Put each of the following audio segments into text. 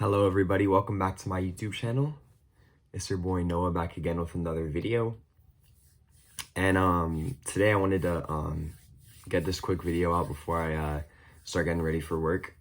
Hello everybody, welcome back to my YouTube channel. It's your boy Noah back again with another video. And today I wanted to get this quick video out before I start getting ready for work.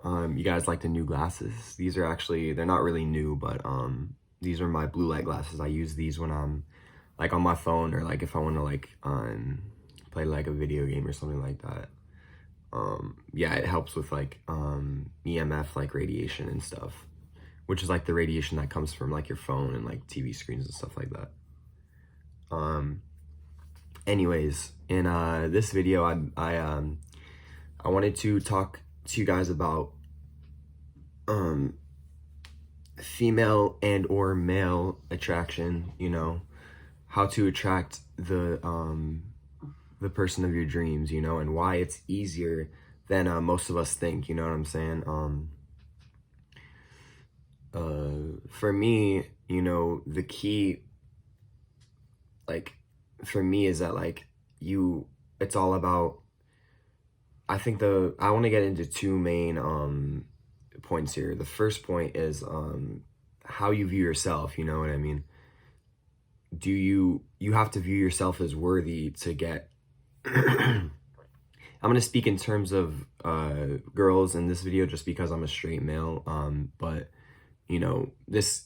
You guys like the new glasses? These are actually, they're not really new, but these are my blue light glasses. I use these when I'm like on my phone, or like if I want to like play like a video game or something like that. Yeah, it helps with like EMF, like radiation and stuff, which is like the radiation that comes from like your phone and like TV screens and stuff like that. Anyways, in this video, I wanted to talk to you guys about female and or male attraction. You know, how to attract the person of your dreams, you know, and why it's easier than most of us think, you know what I'm saying? For me, you know, the key, like, for me is that, like, it's all about, I want to get into two main points here. The first point is how you view yourself, you know what I mean? You have to view yourself as worthy to get I'm going to speak in terms of girls in this video just because I'm a straight male, but you know, this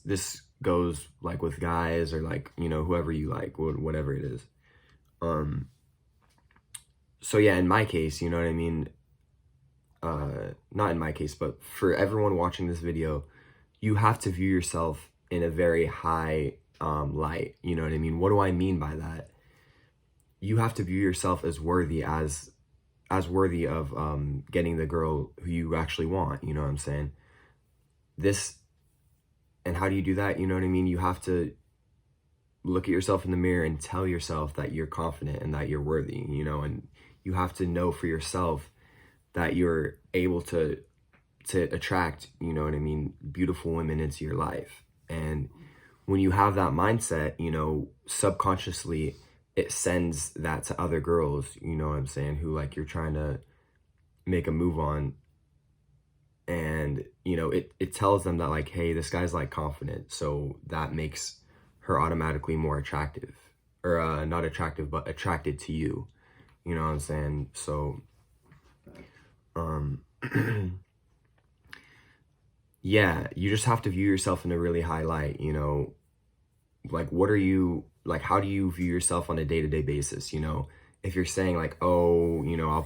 goes like with guys or like, you know, whoever you like, whatever it is. So yeah, in my case, you know what I mean? Not in my case, but for everyone watching this video, you have to view yourself in a very high light, you know what I mean? What do I mean by that? You have to view yourself as worthy, as worthy of getting the girl who you actually want, you know what I'm saying? And how do you do that? You know what I mean? You have to look at yourself in the mirror and tell yourself that you're confident and that you're worthy, you know, and you have to know for yourself that you're able to attract, you know what I mean, beautiful women into your life. And when you have that mindset, you know, subconsciously, it sends that to other girls, you know what I'm saying, who like you're trying to make a move on. And, you know, it tells them that like, hey, this guy's like confident. So that makes her automatically more attractive, or not attractive, but attracted to you. You know what I'm saying? So, yeah, you just have to view yourself in a really high light, you know, like, how do you view yourself on a day-to-day basis? You know, if you're saying like, oh, you know, I'm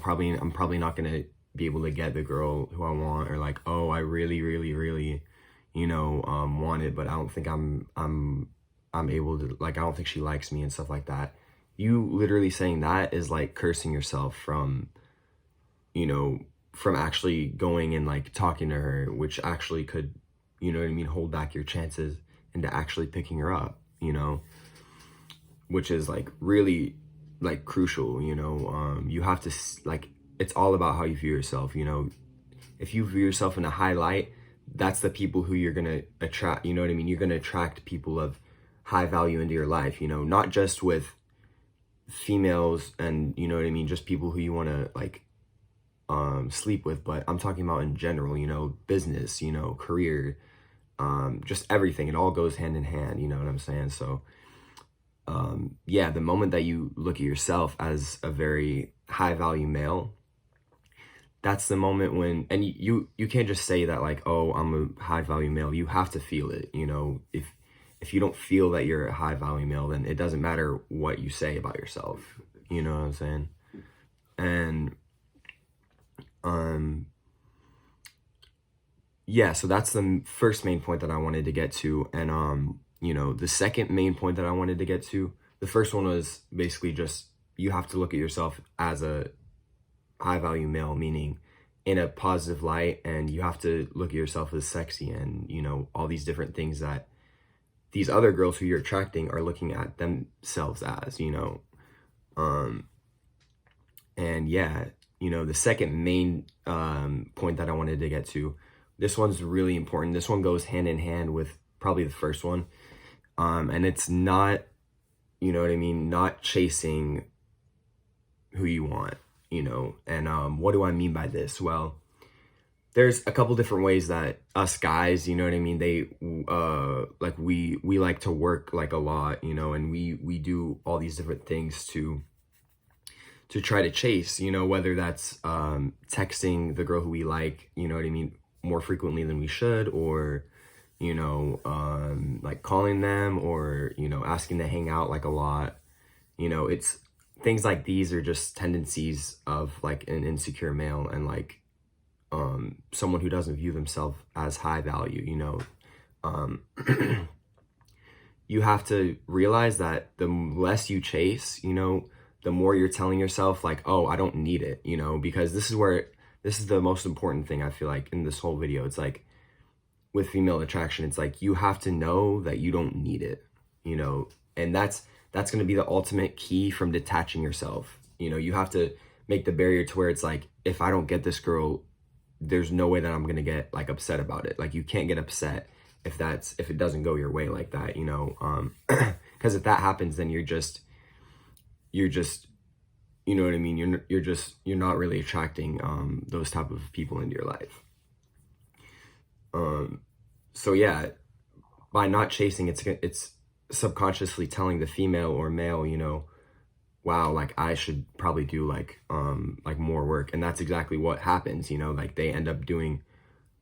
probably not going to be able to get the girl who I want, or like, oh, I really, really, really, you know, want it, but I don't think I'm able to, like, I don't think she likes me and stuff like that. You literally saying that is like cursing yourself from, you know, from actually going and like talking to her, which actually could, you know what I mean, hold back your chances into actually picking her up, you know, which is like really like crucial, you know. You have to, like, it's all about how you view yourself, you know. If you view yourself in a high light, that's the people who you're going to attract, you know what I mean? You're going to attract people of high value into your life, you know, not just with females and, you know what I mean, just people who you want to like sleep with, but I'm talking about in general, you know, business, you know, career, just everything. It all goes hand in hand, you know what I'm saying? So yeah, the moment that you look at yourself as a very high value male, that's the moment when, and you can't just say that like, oh, I'm a high value male. You have to feel it, you know. If you don't feel that you're a high value male, then it doesn't matter what you say about yourself, you know what I'm saying? And yeah, so that's the first main point that I wanted to get to. And you know, the second main point that I wanted to get to, the first one was basically just, you have to look at yourself as a high value male, meaning in a positive light, and you have to look at yourself as sexy and, you know, all these different things that these other girls who you're attracting are looking at themselves as, you know. And yeah, you know, the second main point that I wanted to get to, this one's really important. This one goes hand in hand with probably the first one. And it's not, you know what I mean, not chasing who you want, you know. And what do I mean by this? Well, there's a couple different ways that us guys, you know what I mean, they like we like to work like a lot, you know, and we do all these different things to try to chase, you know, whether that's texting the girl who we like, you know what I mean, more frequently than we should, or you know, like calling them, or you know, asking to hang out like a lot. You know, it's things like these are just tendencies of like an insecure male, and like someone who doesn't view themselves as high value, you know. um you have to realize that the less you chase, you know, the more you're telling yourself like, oh, I don't need it, you know, because this is the most important thing I feel like in this whole video. It's like with female attraction, it's like you have to know that you don't need it, you know, and that's going to be the ultimate key from detaching yourself. You know, you have to make the barrier to where it's like, if I don't get this girl, there's no way that I'm going to get like upset about it. Like you can't get upset if it doesn't go your way like that, you know, because if that happens, then you're just, you know what I mean? You're not really attracting those type of people into your life. So yeah, by not chasing, it's subconsciously telling the female or male, you know, wow, like I should probably do like more work. And that's exactly what happens, you know, like they end up doing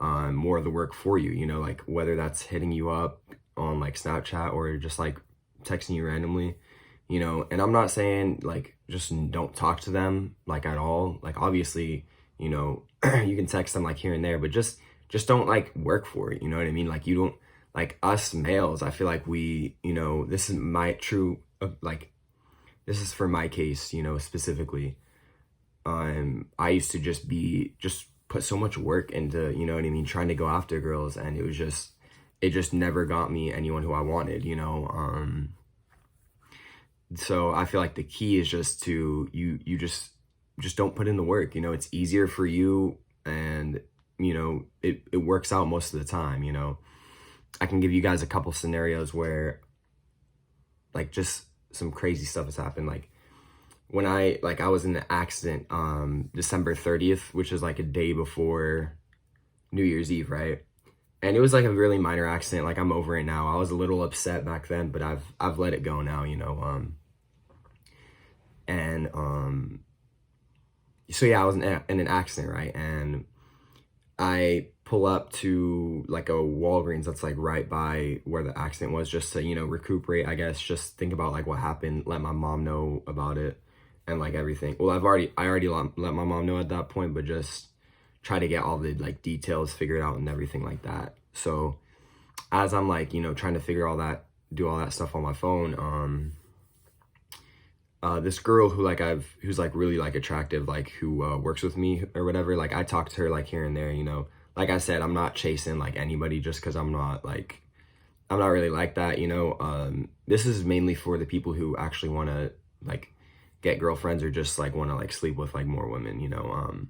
more of the work for you, you know, like whether that's hitting you up on like Snapchat or just like texting you randomly, you know. And I'm not saying like just don't talk to them like at all. Like obviously, you know, you can text them like here and there, but just don't like work for it, you know what I mean? Like you don't, like us males, I feel like we, you know, this is my true like this is for my case, you know, specifically. I used to just put so much work into, you know what I mean, trying to go after girls, and it just never got me anyone who I wanted, you know. So I feel like the key is just to you just don't put in the work, you know. It's easier for you, and you know, it works out most of the time, you know. I can give you guys a couple scenarios where like just some crazy stuff has happened. Like when I was in an accident December 30th, which is like a day before New Year's Eve, right? And it was like a really minor accident. Like I'm over it now. I was a little upset back then, but I've let it go now, you know. So yeah, I was in an accident, right? And I pull up to like a Walgreens that's like right by where the accident was, just to, you know, recuperate, I guess, just think about like what happened, let my mom know about it and like everything. Well, I already let my mom know at that point, but just try to get all the like details figured out and everything like that. So as I'm like, you know, trying to do all that stuff on my phone, this girl who's like really like attractive, like who works with me or whatever, like I talk to her like here and there, you know. Like I said, I'm not chasing like anybody just because I'm not really like that, you know. This is mainly for the people who actually want to like get girlfriends or just like want to like sleep with like more women, you know.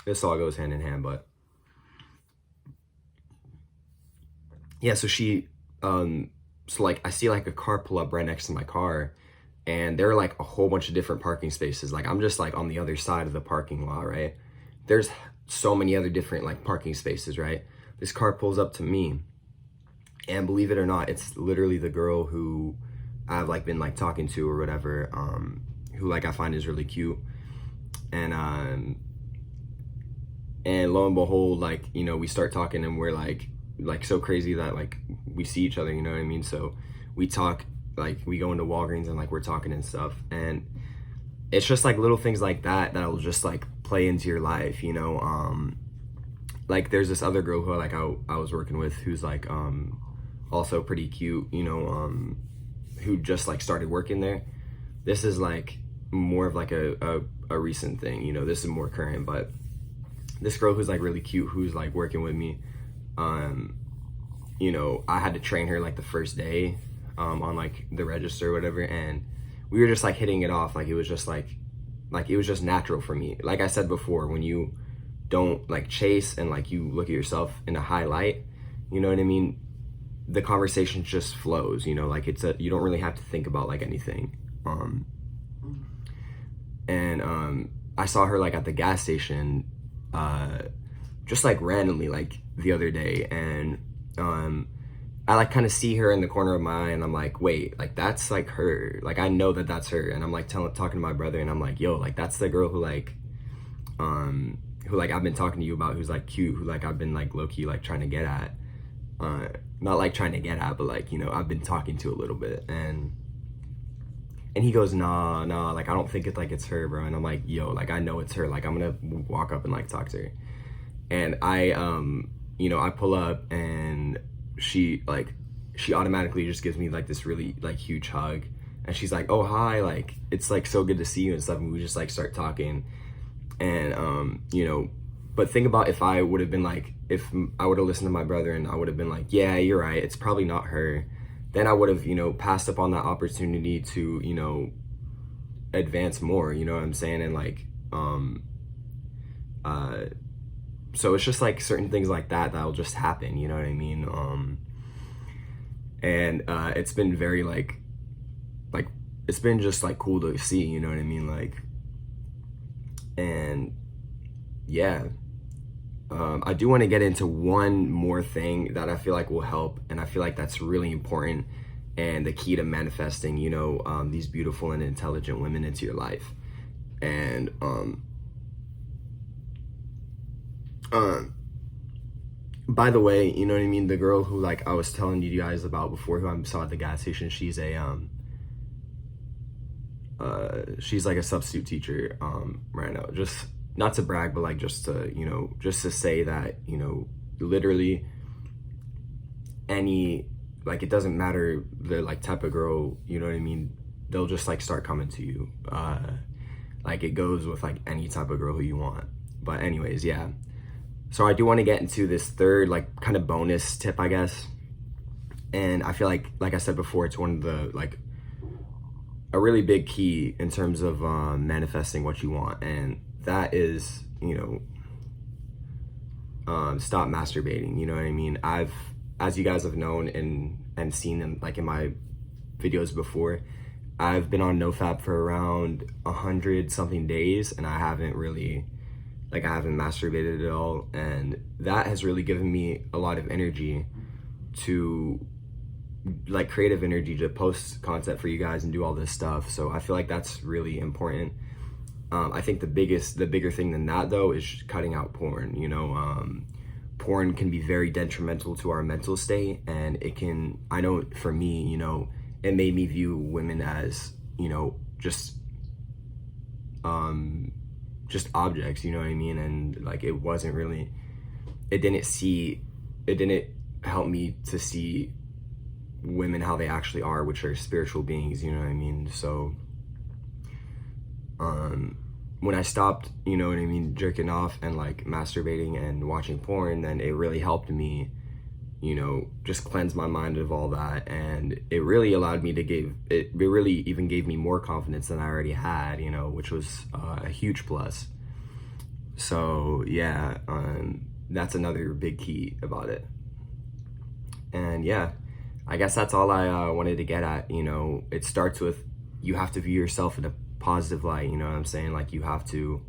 This all goes hand in hand, but yeah. So so like I see like a car pull up right next to my car, and there are like a whole bunch of different parking spaces. Like I'm just like on the other side of the parking lot, right? There's so many other different like parking spaces, right? This car pulls up to me, and believe it or not, it's literally the girl who I've like been like talking to or whatever, who like I find is really cute. And lo and behold, like, you know, we start talking, and we're like so crazy that like we see each other, you know what I mean? So we talk, like we go into Walgreens and like we're talking and stuff, and it's just like little things like that'll just like play into your life, you know. Like there's this other girl who like I was working with, who's like also pretty cute, you know, who just like started working there. This is like more of like a recent thing, you know. This is more current, but this girl who's like really cute, who's like working with me, you know, I had to train her like the first day on like the register or whatever, and we were just like hitting it off. Like it was just like it was just natural for me. Like I said before, when you don't like chase and like you look at yourself in a high light, you know what I mean, the conversation just flows, you know. Like you don't really have to think about like anything. I saw her like at the gas station just like randomly, like the other day, and I like kind of see her in the corner of my eye, and I'm like, wait, like that's like her, like I know that that's her. And I'm like talking to my brother, and I'm like, yo, like that's the girl who like I've been talking to you about, who's like cute, who like I've been like low-key like trying to get at, not like trying to get at, but like, you know, I've been talking to a little bit. And he goes, nah, like I don't think it's like it's her, bro. And I'm like, yo, like I know it's her, like I'm gonna walk up and like talk to her. And I you know, I pull up, and she automatically just gives me like this really like huge hug, and she's like, oh hi, like it's like so good to see you and stuff. And we just like start talking. And you know, but think about if I would have been like, if I would have listened to my brother and I would have been like, yeah, you're right, it's probably not her, then I would have, you know, passed up on that opportunity to, you know, advance more, you know what I'm saying? And like so it's just like certain things like that'll just happen, you know what I mean? And it's been very like it's been just like cool to see, you know what I mean? Like, and yeah, I do want to get into one more thing that I feel like will help, and I feel like that's really important and the key to manifesting, you know, these beautiful and intelligent women into your life. And by the way, you know what I mean, the girl who like I was telling you guys about before, who I saw at the gas station, she's a she's like a substitute teacher right now. Just not to brag, but like just to, you know, just to say that, you know, literally any, like it doesn't matter the like type of girl, you know what I mean, they'll just like start coming to you. Like it goes with like any type of girl who you want. But anyways, yeah, so I do want to get into this third like kind of bonus tip, I guess. And I feel like I said before, it's one of the like a really big key in terms of manifesting what you want. And that is, you know, stop masturbating, you know what I mean? As you guys have known and seen them like in my videos before, I've been on NoFap for around 100 something days, and I haven't masturbated at all. And that has really given me a lot of energy to, like creative energy, to post content for you guys and do all this stuff. So I feel like that's really important. I think the bigger thing than that though is cutting out porn. You know, porn can be very detrimental to our mental state, and it can, I know for me, you know, it made me view women as, you know, just objects, you know what I mean? And like it didn't help me to see women how they actually are, which are spiritual beings, you know what I mean? So when I stopped, you know what I mean, jerking off and like masturbating and watching porn, then it really helped me, you know, just cleanse my mind of all that. And it really allowed me to it really even gave me more confidence than I already had, you know, which was a huge plus. So yeah, that's another big key about it. And yeah, I guess that's all I wanted to get at. You know, it starts with, you have to view yourself in a positive light, you know what I'm saying? Like you have to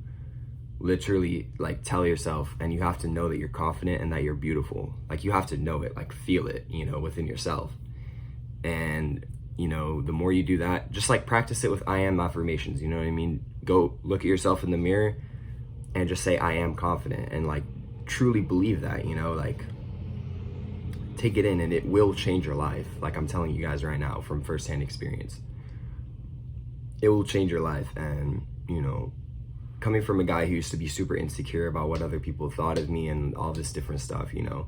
literally like tell yourself, and you have to know that you're confident and that you're beautiful. Like you have to know it, like feel it, you know, within yourself. And, you know, the more you do that, just like practice it with I am affirmations, you know what I mean? Go look at yourself in the mirror and just say, I am confident, and like truly believe that, you know, like take it in, and it will change your life. Like I'm telling you guys right now from firsthand experience, it will change your life. And, you know, coming from a guy who used to be super insecure about what other people thought of me and all this different stuff, you know,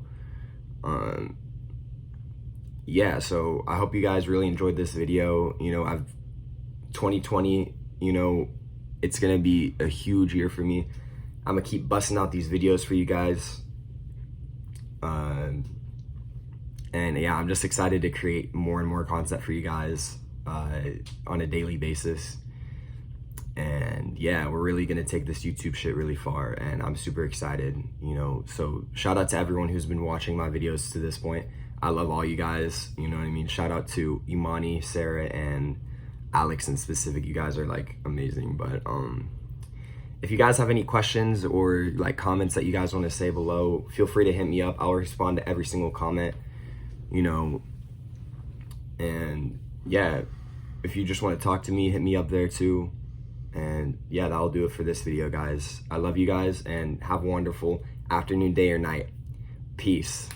yeah, so I hope you guys really enjoyed this video. You know, 2020, you know, it's gonna be a huge year for me. I'm gonna keep busting out these videos for you guys. And yeah, I'm just excited to create more and more content for you guys on a daily basis. And yeah, we're really gonna take this YouTube shit really far, and I'm super excited, you know. So shout out to everyone who's been watching my videos to this point. I love all you guys, you know what I mean? Shout out to Imani, Sarah, and Alex in specific. You guys are like amazing. But if you guys have any questions or like comments that you guys want to say below, feel free to hit me up. I'll respond to every single comment, you know. And yeah, if you just want to talk to me, hit me up there too. And yeah, that'll do it for this video, guys. I love you guys, and have a wonderful afternoon, day, or night. Peace.